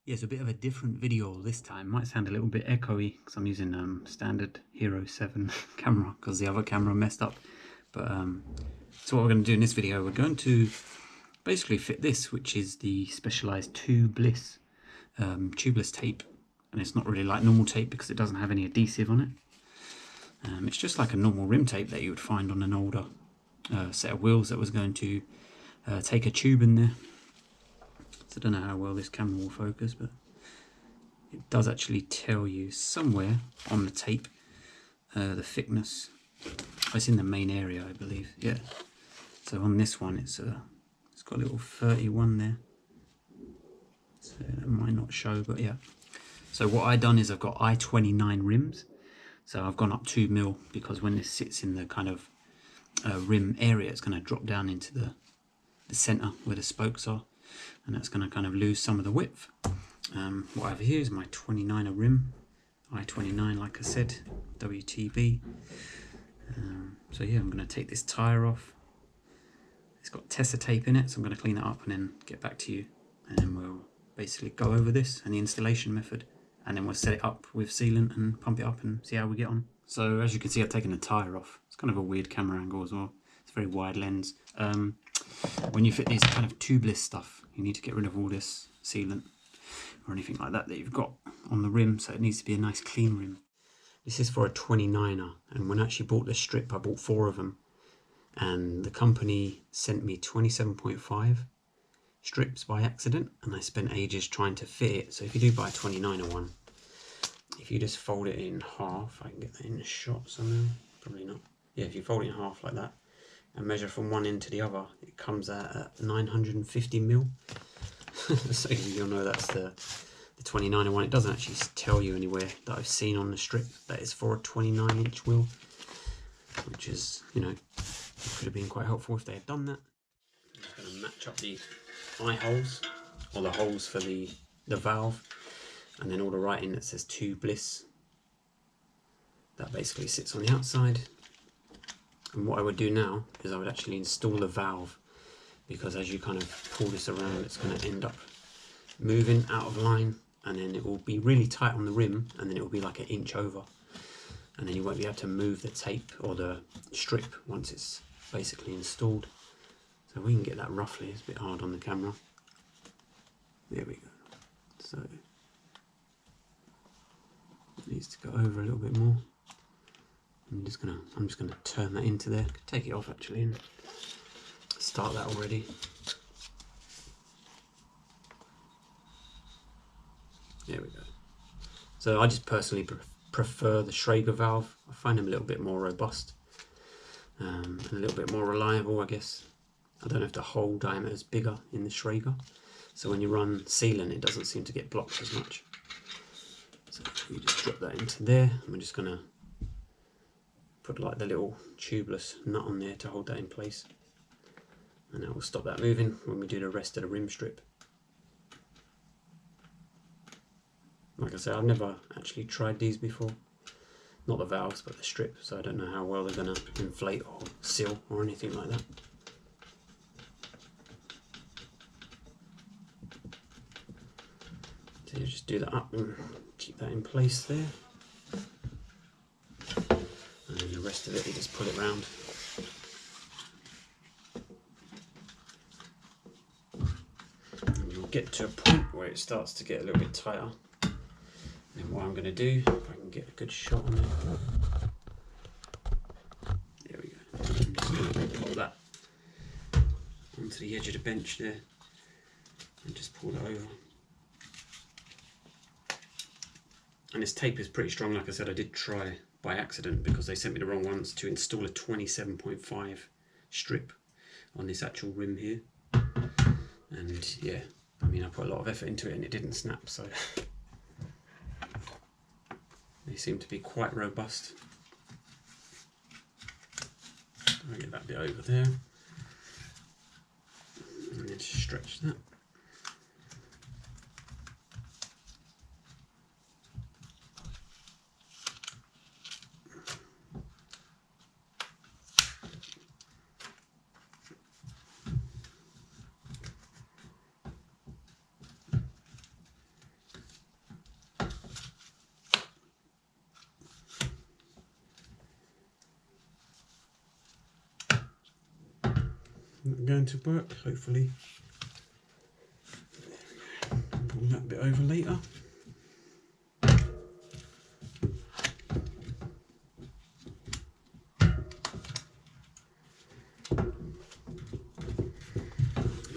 Yeah, it's a bit of a different video this time. Might sound a little bit echoey because I'm using standard Hero 7 camera because the other camera messed up. But so what we're going to do in this video, we're going to basically fit this, which is the specialized 2Bliss tubeless tape. And it's not really like normal tape because it doesn't have any adhesive on it. It's just like a normal rim tape that you would find on an older set of wheels that was going to take a tube in there. So I don't know how well this camera will focus, but it does actually tell you somewhere on the tape the thickness. It's in the main area, I believe. Yeah. So on this one, it's got a little 31 there. So that might not show, but yeah. So what I've done is I've got i29 rims. So I've gone up 2 mil because when this sits in the kind of rim area, it's going to drop down into the center where the spokes are, and that's going to kind of lose some of the width. What I have here is my 29er rim, i29, like I said, WTB. So yeah, I'm going to take this tyre off. It's got Tesa tape in it, so I'm going to clean it up and then get back to you, and then we'll basically go over this and the installation method, and then we'll set it up with sealant and pump it up and see how we get on. So as you can see, I've taken the tyre off. It's kind of a weird camera angle as well. It's a very wide lens. When you fit these kind of tubeless stuff, you need to get rid of all this sealant or anything like that you've got on the rim, so it needs to be a nice clean rim. This is for a 29er, and when I actually bought this strip, I bought 4 of them, and the company sent me 27.5 strips by accident, and I spent ages trying to fit it. So if you do buy a 29er one, if you just fold it in half, I can get that in a shot somehow, probably not. Yeah, if you fold it in half like that and measure from one end to the other, it comes out at 950 mil. So you'll know that's the 29er one. It doesn't actually tell you anywhere that I've seen on the strip that it's for a 29-inch wheel, which is, you know, it could have been quite helpful if they had done that. I'm just going to match up the eye holes, or the holes for the valve, and then all the writing that says 2Bliss, that basically sits on the outside. And what I would do now is I would actually install the valve, because as you kind of pull this around, it's going to end up moving out of line, and then it will be really tight on the rim, and then it will be like an inch over, and then you won't be able to move the tape or the strip once it's basically installed. So we can get that roughly. It's a bit hard on the camera. There we go. So it needs to go over a little bit more. I'm just gonna turn that into there. Take it off actually and start that already. There we go. So I just personally prefer the Schrager valve. I find them a little bit more robust and a little bit more reliable, I guess. I don't know if the hole diameter is bigger in the Schrager, so when you run sealant, it doesn't seem to get blocked as much. So you just drop that into there. I'm just gonna put like the little tubeless nut on there to hold that in place, and that will stop that moving when we do the rest of the rim strip. Like I said, I've never actually tried these before, not the valves but the strip, so I don't know how well they're going to inflate or seal or anything like that. So you just do that up and keep that in place there. And then the rest of it, you just pull it round. And you'll get to a point where it starts to get a little bit tighter. And then what I'm going to do, if I can get a good shot on it. There we go. I'm just going to pull that onto the edge of the bench there and just pull it over. And this tape is pretty strong. Like I said, I did try by accident because they sent me the wrong ones to install a 27.5 strip on this actual rim here. And yeah, I mean, I put a lot of effort into it and it didn't snap, so they seem to be quite robust. I'll get that bit over there and then just stretch that. going to work, hopefully. Pull that bit over later. And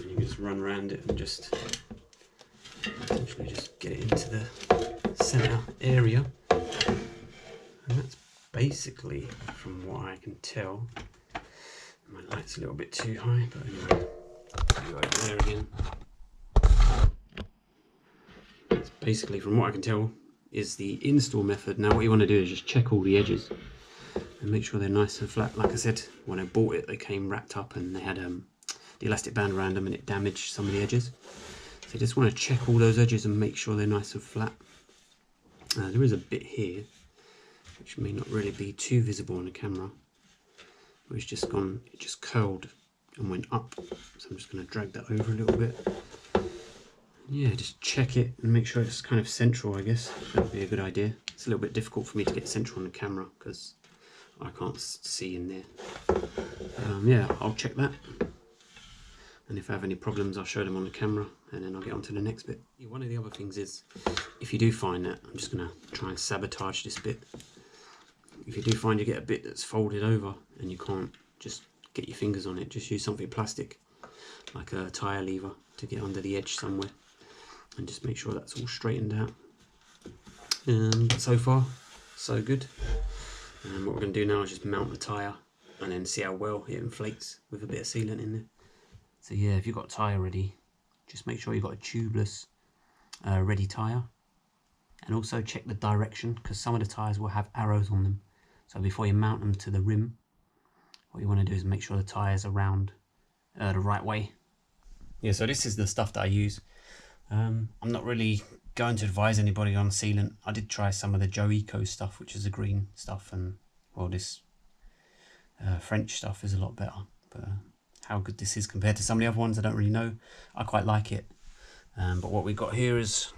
you just run around it and just essentially just get it into the center area. And that's basically, from what I can tell, my light's a little bit too high, but anyway, go over there again. That's basically, from what I can tell, is the install method. Now what you want to do is just check all the edges and make sure they're nice and flat. Like I said, when I bought it, they came wrapped up and they had the elastic band around them and it damaged some of the edges. So you just want to check all those edges and make sure they're nice and flat. There is a bit here which may not really be too visible on the camera, but it's just gone, it just curled and went up. So I'm just going to drag that over a little bit. Yeah, just check it and make sure it's kind of central, I guess. That would be a good idea. It's a little bit difficult for me to get central on the camera because I can't see in there. Yeah, I'll check that. And if I have any problems, I'll show them on the camera and then I'll get on to the next bit. One of the other things is, if you do find that, I'm just going to try and sabotage this bit. If you do find you get a bit that's folded over and you can't just get your fingers on it, just use something plastic, like a tyre lever, to get under the edge somewhere. And just make sure that's all straightened out. And so far, so good. And what we're going to do now is just mount the tyre and then see how well it inflates with a bit of sealant in there. So yeah, if you've got a tyre ready, just make sure you've got a tubeless ready tyre. And also check the direction, because some of the tyres will have arrows on them. So before you mount them to the rim, what you want to do is make sure the tyre's around the right way. Yeah, so this is the stuff that I use. I'm not really going to advise anybody on sealant. I did try some of the Joe Eco stuff, which is the green stuff, and well, this French stuff is a lot better. But how good this is compared to some of the other ones, I don't really know. I quite like it. But what we got here is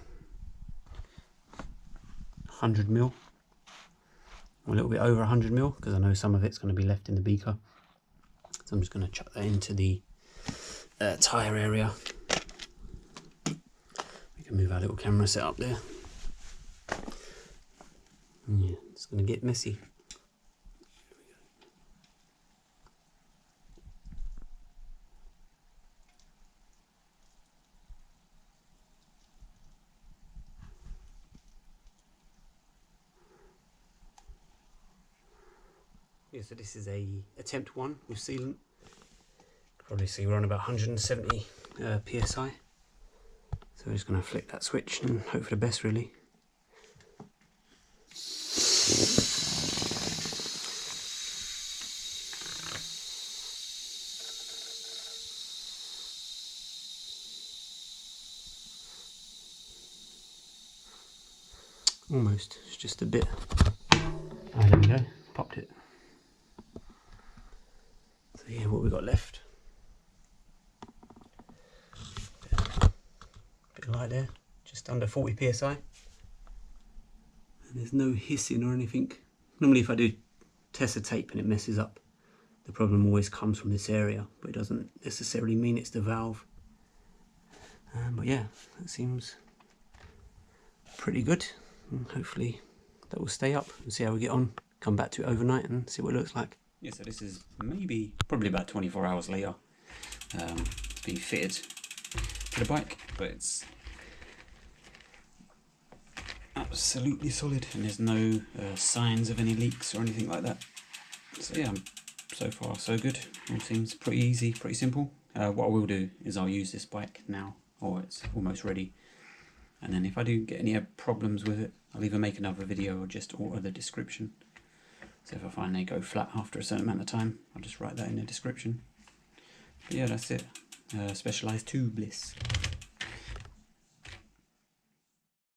100ml, a little bit over 100ml, because I know some of it's going to be left in the beaker. So I'm just going to chuck that into the tyre area. We can move our little camera set up there. Yeah, it's going to get messy. Yeah, so this is a attempt one with sealant. Probably see we're on about 170 psi. So we're just going to flick that switch and hope for the best, really. Almost, it's just a bit. Oh, there we go, popped it. So yeah, what we got left. Bit of light there, just under 40 psi. And there's no hissing or anything. Normally if I do Tesa tape and it messes up, the problem always comes from this area, but it doesn't necessarily mean it's the valve. But yeah, that seems pretty good. And hopefully that will stay up and see how we get on. Come back to it overnight and see what it looks like. Yeah, so this is probably about 24 hours later. It's been fitted to the bike, but it's absolutely solid and there's no signs of any leaks or anything like that. So yeah, so far so good. All seems pretty easy, pretty simple. What I will do is I'll use this bike now, or it's almost ready. And then if I do get any problems with it, I'll either make another video or just alter the description. So if I find they go flat after a certain amount of time, I'll just write that in the description. But yeah, that's it. Specialized Tubeless.